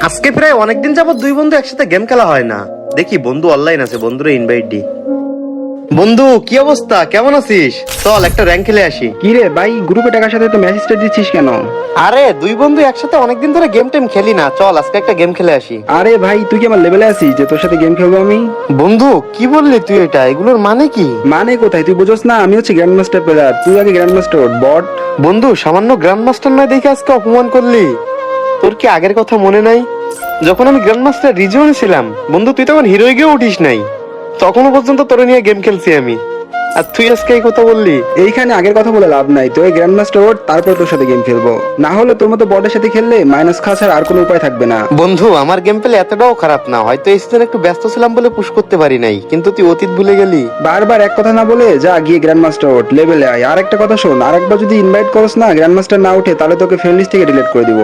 আজকে প্রায় অনেকদিন যাবত দুই বন্ধু একসাথে গেম খেলা হয় না। দেখি বন্ধু অনলাইন আছে, বন্ধুরে ইনভাইট দি। বন্ধু কি অবস্থা, কেমন আছিস? চল একটা র্যাঙ্ক খেলে আসি। কি রে ভাই, গ্রুপে টাকার সাথে তো মেসেজ দিচ্ছিস কেন? আরে দুই বন্ধু একসাথে অনেকদিন ধরে গেম টেম খেলি না, চল আজকে একটা গেম খেলে আসি। আরে ভাই, তুই কি আমার লেভেলে আছিস যে তোর সাথে গেম খেলবো আমি? বন্ধু কি বললি তুই? এটা এগুলোর মানে কি? মানে কোথায়, তুই বুঝোস না? আমি হচ্ছে গ্র্যান্ড মাস্টার প্লেয়ার, তুই আগে গ্র্যান্ড মাস্টার বট। বন্ধু সামান্য গ্র্যান্ড মাস্টার নয় দেখে আজকে অপমান করলি। তোর কি আগের কথা মনে নাই? যখন আমি গ্র্যান্ড মাস্টার রিজিয়নে ছিলাম বন্ধু, তুই তখন হিরোই গিয়ে উঠিস নাই, তখনও পর্যন্ত তোরে নিয়ে গেম খেলছি আমি, আর তুই আজকে এই কথা বললি? এইখানে আগের কথা বলে লাভ নাই, তুই গ্র্যান্ড মাস্টার ওঠ, তারপর তোর সাথে গেম খেলবো। না হলে তোর মতো বটের সাথে খেললে মাইনাস খাওয়া ছাড়া আর কোনো উপায় থাকবে না। বন্ধু আমার গেম প্লে এতটাও খারাপ না, হয়তো এই সিজন একটু ব্যস্ত ছিলাম বলে পুশ করতে পারি নাই, কিন্তু তুই অতীত ভুলে গেলি। বারবার এক কথা না বলে যা গিয়ে গ্র্যান্ড মাস্টার ওঠ, লেভেলে আয়। আর একটা কথা শোন, আরেকবার যদি ইনভাইট করস না, গ্র্যান্ড মাস্টার না উঠে, তাহলে তোকে ফ্রেন্ড লিস্ট থেকে ডিলিট করে দিব।